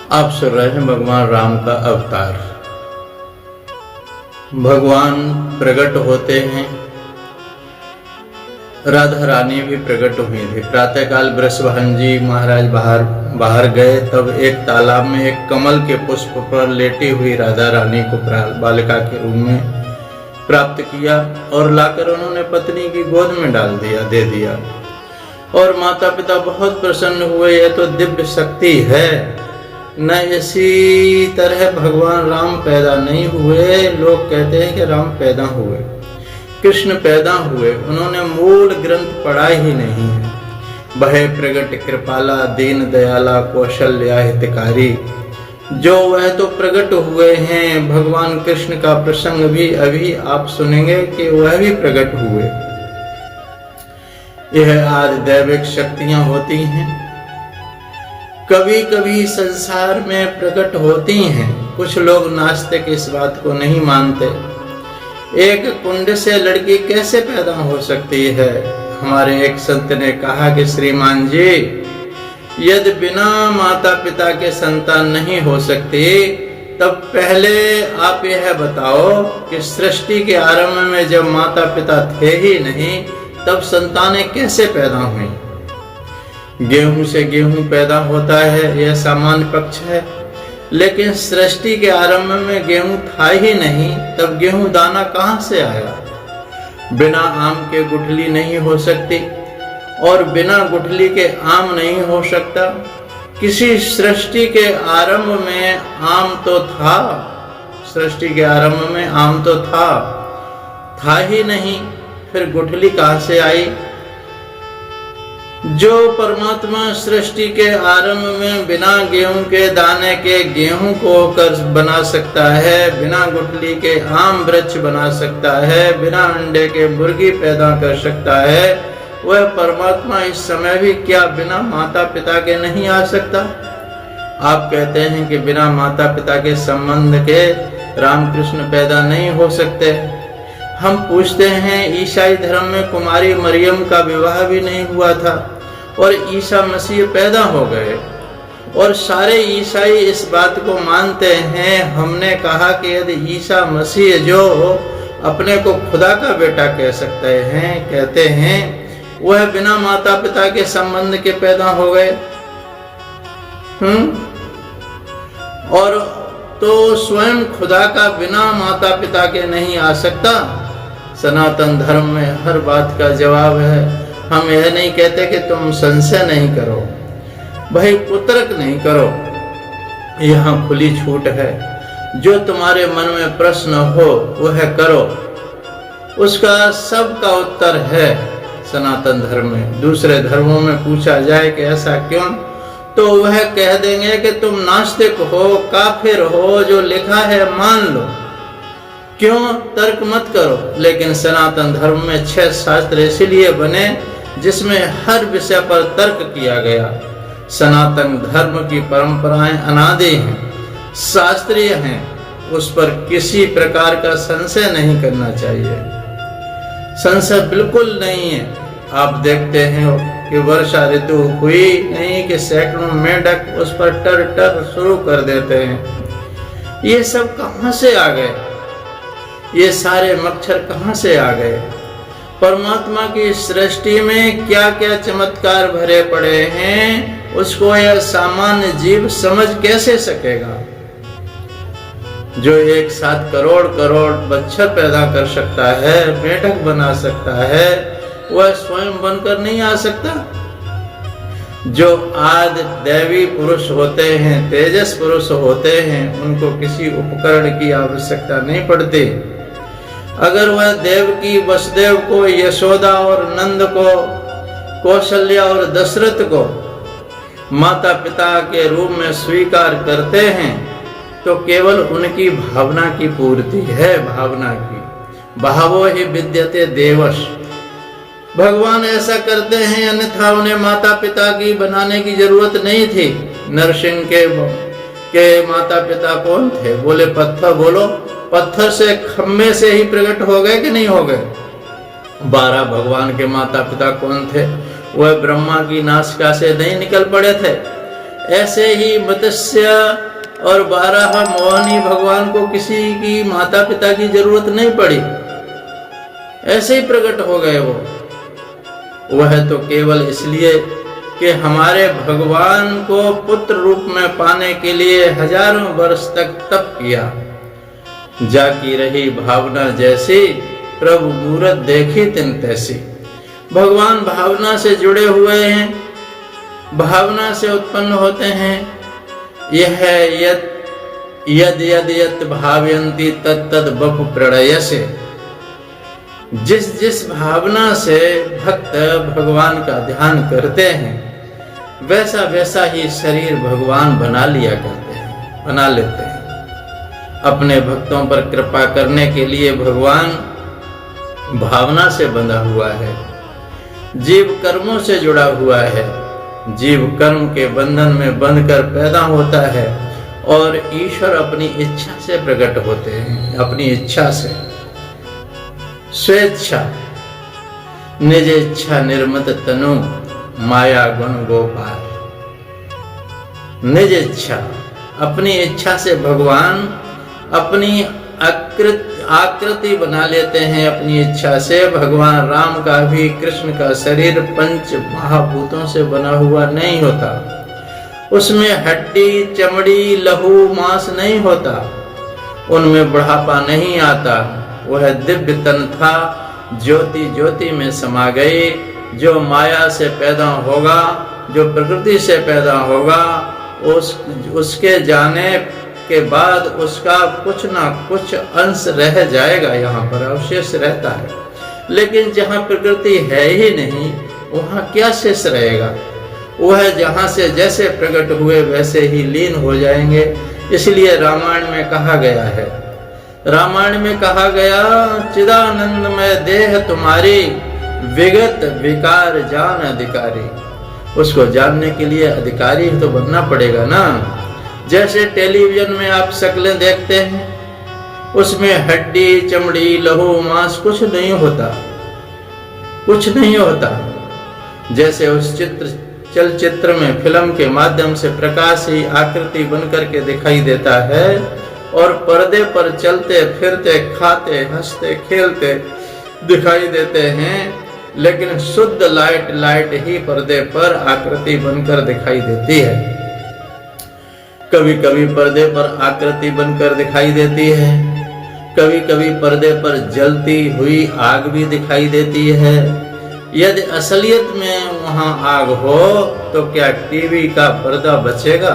आप सुन रहे हैं भगवान राम का अवतार। भगवान प्रकट होते हैं, राधा रानी भी प्रकट हुई थी। प्रातःकाल वृषभान जी महाराज बाहर गए, तब एक तालाब में एक कमल के पुष्प पर लेटी हुई राधा रानी को बालिका के रूप में प्राप्त किया और लाकर उन्होंने पत्नी की गोद में दे दिया। और माता पिता बहुत प्रसन्न हुए, यह तो दिव्य शक्ति है, न इसी तरह भगवान राम पैदा नहीं हुए। लोग कहते हैं कि राम पैदा हुए, कृष्ण पैदा हुए, उन्होंने मूल ग्रंथ पढ़ा ही नहीं है। भय प्रगट कृपाला दीन दयाला कौशल्या हितकारी, जो वह तो प्रकट हुए हैं। भगवान कृष्ण का प्रसंग भी अभी आप सुनेंगे कि वह भी प्रकट हुए। यह आदि दैविक शक्तियां होती हैं, कभी कभी संसार में प्रकट होती हैं। कुछ लोग नास्तिक इस बात को नहीं मानते। एक कुंड से लड़की कैसे पैदा हो सकती है? हमारे एक संत ने कहा कि श्रीमान जी, यदि बिना माता पिता के संतान नहीं हो सकती, तब पहले आप यह बताओ कि सृष्टि के आरंभ में जब माता पिता थे ही नहीं, तब संतानें कैसे पैदा हुई? गेहूं से गेहूं पैदा होता है, यह सामान्य पक्ष है, लेकिन सृष्टि के आरंभ में गेहूं था ही नहीं, तब गेहूं दाना कहां से आया? बिना आम के गुठली नहीं हो सकती और बिना गुठली के आम नहीं हो सकता। किसी सृष्टि के आरंभ में आम तो था, सृष्टि के आरंभ में आम तो था ही नहीं, फिर गुठली कहां से आई? जो परमात्मा सृष्टि के आरंभ में बिना गेहूं के दाने के गेहूं को कर बना सकता है, बिना गुठली के आम वृक्ष बना सकता है, बिना अंडे के मुर्गी पैदा कर सकता है, वह परमात्मा इस समय भी क्या बिना माता पिता के नहीं आ सकता? आप कहते हैं कि बिना माता पिता के संबंध के रामकृष्ण पैदा नहीं हो सकते। हम पूछते हैं, ईसाई धर्म में कुमारी मरियम का विवाह भी नहीं हुआ था और ईसा मसीह पैदा हो गए, और सारे ईसाई इस बात को मानते हैं। हमने कहा कि यदि ईसा मसीह जो अपने को खुदा का बेटा कह सकते हैं, कहते हैं, वह बिना माता पिता के संबंध के पैदा हो गए। और तो स्वयं खुदा का बिना माता पिता के नहीं आ सकता। सनातन धर्म में हर बात का जवाब है। हम यह नहीं कहते कि तुम संशय नहीं करो, भाई कुतर्क नहीं करो, यहाँ खुली छूट है। जो तुम्हारे मन में प्रश्न हो वह करो, उसका सबका उत्तर है सनातन धर्म में। दूसरे धर्मों में पूछा जाए कि ऐसा क्यों, तो वह कह देंगे कि तुम नास्तिक हो, काफिर हो, जो लिखा है मान लो, क्यों तर्क मत करो। लेकिन सनातन धर्म में 6 शास्त्र इसलिए बने जिसमें हर विषय पर तर्क किया गया। सनातन धर्म की परंपराएं अनादि हैं, शास्त्रीय हैं, उस पर किसी प्रकार का संशय नहीं करना चाहिए। संशय बिल्कुल नहीं है। आप देखते हैं कि वर्षा ऋतु हुई नहीं कि सैकड़ों मेंढक उस पर टर टर शुरू कर देते हैं। ये सब कहां से आ गए? ये सारे मच्छर कहां से आ गए? परमात्मा की सृष्टि में क्या क्या चमत्कार भरे पड़े हैं, उसको यह सामान्य जीव समझ कैसे सकेगा? जो एक साथ करोड़ मच्छर पैदा कर सकता है, मेढक बना सकता है, वह स्वयं बनकर नहीं आ सकता? जो आदि दैवी पुरुष होते हैं, तेजस पुरुष होते हैं, उनको किसी उपकरण की आवश्यकता नहीं पड़ती। अगर वह देवकी वसुदेव को, यशोदा और नंद को, कौशल्या और दशरथ को माता पिता के रूप में स्वीकार करते हैं, तो केवल उनकी भावना की पूर्ति है। भावना की भावो ही विद्यते देवश। भगवान ऐसा करते हैं, अन्यथा उन्हें माता पिता की बनाने की जरूरत नहीं थी। नरसिंह के माता पिता कौन थे? बोले पत्थर। बोलो, पत्थर से खम्बे से ही प्रकट हो गए कि नहीं हो गए? 12 भगवान के माता पिता कौन थे? वह ब्रह्मा की नासिका से नहीं निकल पड़े थे? ऐसे ही मत्स्य और 12 मोहिनी भगवान को किसी की माता पिता की जरूरत नहीं पड़ी, ऐसे ही प्रकट हो गए वो। वह तो केवल इसलिए कि हमारे भगवान को पुत्र रूप में पाने के लिए हजारों वर्ष तक तप किया। जाकी रही भावना जैसी, प्रभु मूरत देखी तिन तैसी। भगवान भावना से जुड़े हुए हैं, भावना से उत्पन्न होते हैं। यह यद यद यद भावयन्ति तत् तद बपु प्रणयसे। जिस जिस भावना से भक्त भगवान का ध्यान करते हैं, वैसा वैसा ही शरीर भगवान बना लिया करते हैं, बना लेते हैं। अपने भक्तों पर कृपा करने के लिए भगवान भावना से बंधा हुआ है, जीव कर्मों से जुड़ा हुआ है। जीव कर्म के बंधन में बंधकर पैदा होता है और ईश्वर अपनी इच्छा से प्रकट होते हैं, अपनी इच्छा से, स्वेच्छा। निज इच्छा निर्मत तनु माया गुण गोपाल। निज इच्छा, अपनी इच्छा से भगवान अपनी आकृति बना लेते हैं। अपनी इच्छा से भगवान राम का भी, कृष्ण का शरीर पंच महाभूतों से बना हुआ नहीं होता। उसमें हड्डी चमड़ी लहू मांस नहीं होता, उनमें बुढ़ापा नहीं आता। वह दिव्य तन था, ज्योति ज्योति में समा गई। जो माया से पैदा होगा, जो प्रकृति से पैदा होगा, उसके जाने के बाद उसका कुछ ना कुछ अंश रह जाएगा, यहाँ पर अवशेष रहता है। लेकिन जहाँ प्रकृति है ही नहीं, वहाँ क्या शेष रहेगा? वह जहाँ से जैसे प्रकट हुए वैसे ही लीन हो जाएंगे। इसलिए रामायण में कहा गया है, रामायण में कहा गया, चिदानंदमय देह तुम्हारी, विगत विकार जान अधिकारी। उसको जानने के लिए अधिकारी तो बनना पड़ेगा ना। जैसे टेलीविजन में आप शक्लें देखते हैं, उसमें हड्डी चमड़ी लहू मांस कुछ नहीं होता, कुछ नहीं होता। जैसे उस चलचित्र में, फिल्म के माध्यम से प्रकाश ही आकृति बनकर के दिखाई देता है और पर्दे पर चलते फिरते खाते हंसते खेलते दिखाई देते हैं। लेकिन शुद्ध लाइट ही पर्दे पर आकृति बनकर दिखाई देती है। कभी कभी पर्दे पर आकृति बनकर दिखाई देती है, कभी कभी पर्दे पर जलती हुई आग भी दिखाई देती है। यदि असलियत में वहां आग हो तो क्या टीवी का पर्दा बचेगा?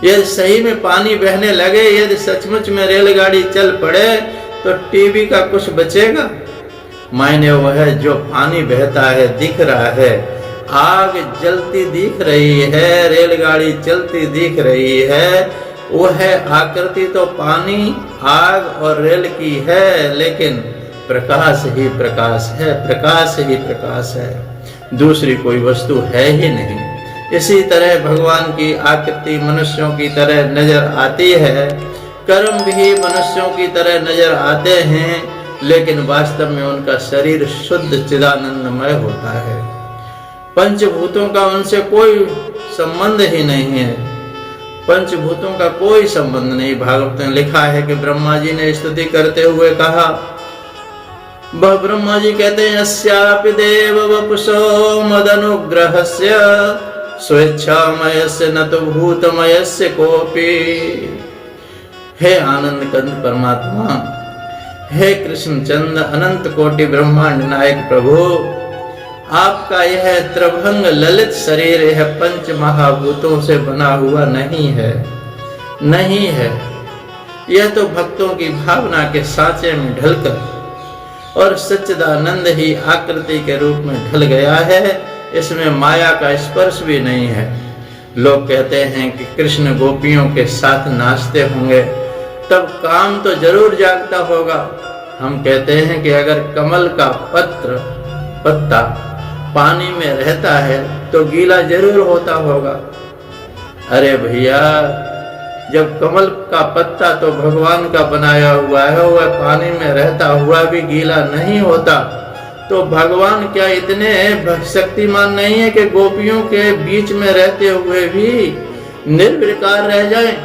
यदि सही में पानी बहने लगे, यदि सचमुच में रेलगाड़ी चल पड़े, तो टीवी का कुछ बचेगा? मायने वह जो पानी बहता है, दिख रहा है, आग जलती दिख रही है, रेलगाड़ी चलती दिख रही है, वह आकृति तो पानी, आग और रेल की है, लेकिन प्रकाश ही प्रकाश है, प्रकाश ही प्रकाश है, दूसरी कोई वस्तु है ही नहीं। इसी तरह भगवान की आकृति मनुष्यों की तरह नजर आती है, कर्म भी मनुष्यों की तरह नजर आते हैं, लेकिन वास्तव में उनका शरीर शुद्ध चिदानंदमय होता है। पंचभूतों का उनसे कोई संबंध ही नहीं है, पंचभूतों का कोई संबंध नहीं। भागवत में लिखा है कि ब्रह्मा जी ने स्तुति करते हुए कहा, ब्रह्मा जी कहते हैं, अस्यापि देव वपुषो मदनुग्रहस्य स्वेच्छामयस्य न तो भूतमयस्य कोपि। हे आनंद कंद परमात्मा, हे कृष्ण चंद अनंत कोटि ब्रह्मांड नायक प्रभु, आपका यह त्रिभंग ललित शरीर यह पंच महाभूतों से बना हुआ नहीं है, नहीं है। यह तो भक्तों की भावना के सांचे में ढलकर और सच्चिदानंद ही आकृति के रूप में ढल गया है, इसमें माया का स्पर्श भी नहीं है। लोग कहते हैं कि कृष्ण गोपियों के साथ नाचते होंगे, तब काम तो जरूर जागता होगा। हम कहते हैं कि अगर कमल का पत्ता पानी में रहता है तो गीला जरूर होता होगा। अरे भैया, जब कमल का पत्ता तो भगवान का बनाया हुआ है, वह पानी में रहता हुआ भी गीला नहीं होता। तो भगवान क्या इतने शक्तिमान नहीं है कि गोपियों के बीच में रहते हुए भी निर्विकार रह जाएं?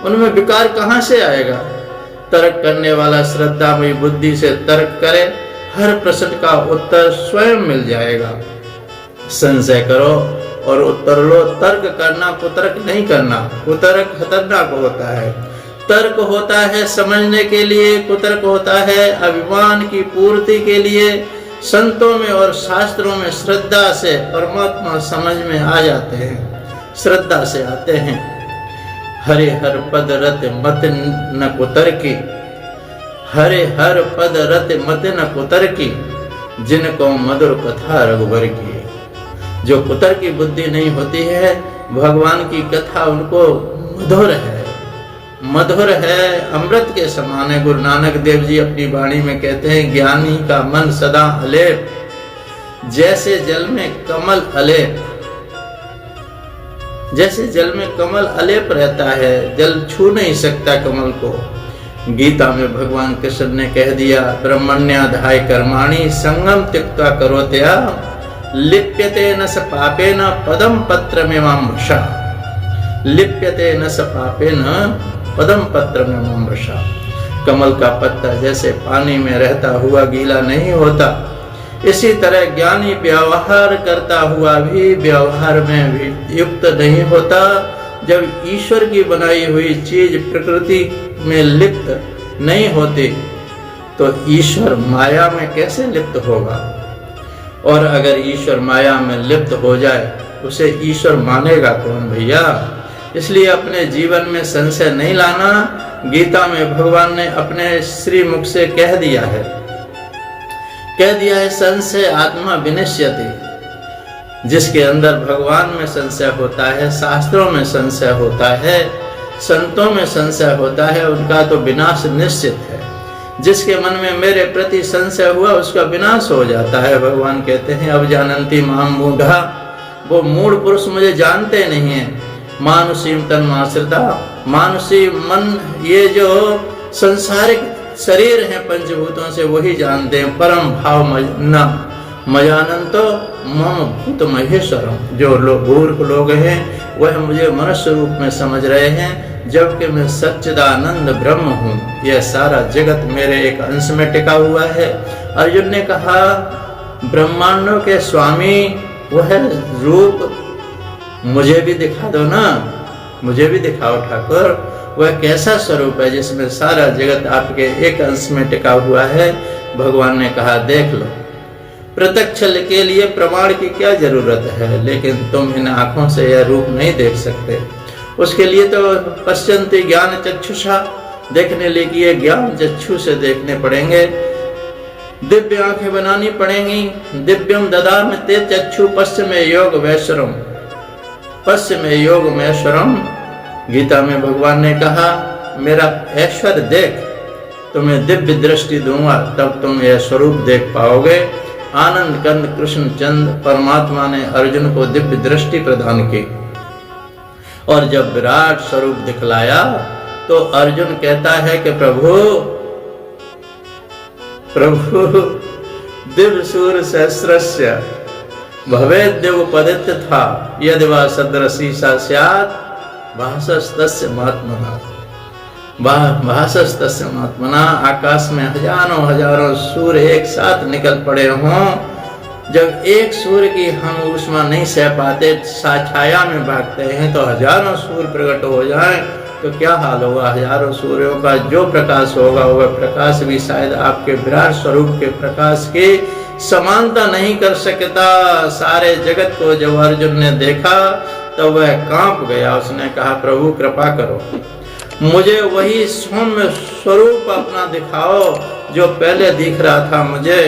उनमें विकार कहां से आएगा? तर्क करने वाला श्रद्धामयी बुद्धि से तर्क करे, हर प्रश्न का उत्तर स्वयं मिल जाएगा। संशय करो और उत्तर लो। तर्क करना कुतर्क नहीं करना। कुतर्क खतरनाक होता है। तर्क होता है समझने के लिए, कुतर्क होता है अभिमान की पूर्ति के लिए। संतों में और शास्त्रों में श्रद्धा से परमात्मा समझ में आ जाते हैं, श्रद्धा से आते हैं। हरे हर पद रत मत न कुतर्की, हरे हर पद रत मत न कुतर्की, जिनको मधुर कथा रघुवर की। जो कुतर्की बुद्धि नहीं होती है, भगवान की कथा उनको मधुर है, मधुर है, अमृत के समान है। गुरु नानक देव जी अपनी वाणी में कहते हैं, ज्ञानी का मन सदा अलेप, जैसे जल में कमल अलेप, जैसे जल में कमल अलेप रहता है, जल छू नहीं सकता कमल को। गीता में भगवान कृष्ण ने कह दिया, ब्रह्मण्याधाय कर्माणि संगम त्यक्त्वा करोत्या लिप्यते न स पापेन पदम पत्रमेवाम्भसा, लिप्यते न स पापेन पदम पत्रमेवाम्भसा। कमल का पत्ता जैसे पानी में रहता हुआ गीला नहीं होता, इसी तरह ज्ञानी व्यवहार करता हुआ भी व्यवहार में भी युक्त नहीं होता। जब ईश्वर की बनाई हुई चीज प्रकृति में लिप्त नहीं होती तो ईश्वर माया में कैसे लिप्त होगा? और अगर ईश्वर माया में लिप्त हो जाए उसे ईश्वर मानेगा कौन भैया? इसलिए अपने जीवन में संशय नहीं लाना। गीता में भगवान ने अपने श्री मुख से कह दिया है, संशय आत्मा विनश्यति। जिसके अंदर भगवान में संशय होता है, शास्त्रों में संशय होता है, संतों में संशय होता है, उनका तो विनाश निश्चित है। जिसके मन में मेरे प्रति संशय हुआ उसका विनाश हो जाता है। भगवान कहते हैं, अब जानन्ति माम मूढ़ा, वो मूढ़ पुरुष मुझे जानते नहीं है। मानुषीम तन्माश्रिता, मानुषी मन, ये जो संसारिक शरीर है पंचभूतों से, वही जानते हैं। परम भाव न मजानंतो मम भूत महेश्वरम, जो लोग मूर्ख लोग हैं वह मुझे मनुष्य रूप में समझ रहे हैं, जबकि मैं सच्चिदानंद ब्रह्म हूँ। यह सारा जगत मेरे एक अंश में टिका हुआ है। अर्जुन ने कहा, ब्रह्मांडों के स्वामी वह रूप मुझे भी दिखा दो ना, मुझे भी दिखाओ ठाकुर, वह कैसा स्वरूप है जिसमें सारा जगत आपके एक अंश में टिका हुआ है। भगवान ने कहा, देख लो। प्रत्यक्ष के लिए प्रमाण की क्या जरूरत है, लेकिन तुम इन आंखों से यह रूप नहीं देख सकते। उसके लिए तो पश्यन्ति ज्ञान चक्षुषा, देखने लिए ज्ञान चक्षु से देखने पड़ेंगे, दिव्य आंखें बनानी पड़ेंगी। दिव्यम ददामि ते चक्षु पश्चिमे योग वैश्वरम, पश्चिमे योग वैश्वरम। गीता में भगवान ने कहा, मेरा ऐश्वर्य देख, तुम्हें दिव्य दृष्टि दूंगा, तब तुम यह स्वरूप देख पाओगे। आनंद कंद कृष्ण चंद परमात्मा ने अर्जुन को दिव्य दृष्टि प्रदान की, और जब विराट स्वरूप दिखलाया तो अर्जुन कहता है कि प्रभु प्रभु दिव्य सूर्य सहस्रस्य भवेद् दिव्योपदित्य था, यदि वा सदृशी सा स्यात् भासस्तस्य महात्मना, भासस्तस्य महात्मना। आकाश में हजारों हजारों सूर्य एक साथ निकल पड़े हों, जब एक सूर्य की हम ऊष्मा नहीं सह पाते, छाया में भागते हैं, तो हजारों सूर्य प्रकट हो जाएं तो क्या हाल होगा? हजारों सूर्यों का जो प्रकाश होगा वह प्रकाश भी शायद आपके विराट स्वरूप के प्रकाश की समानता नहीं कर सकता। सारे जगत को जब अर्जुन ने देखा तो वह कांप गया। उसने कहा, प्रभु कृपा करो, मुझे वही सौम्य स्वरूप अपना दिखाओ जो पहले दिख रहा था मुझे।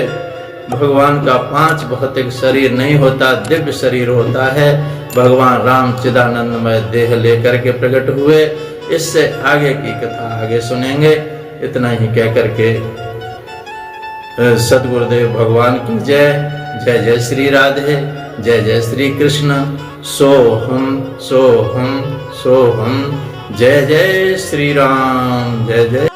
भगवान का 5 भौतिक शरीर नहीं होता, दिव्य शरीर होता है। भगवान राम चिदानंदमय देह लेकर के प्रकट हुए। इससे आगे की कथा आगे सुनेंगे। इतना ही कह करके सद्गुरुदेव भगवान की जय। जय जय श्री राधे, जय जय श्री कृष्ण। सोहम सोहम सोहम। जय जय श्री राम, जय जय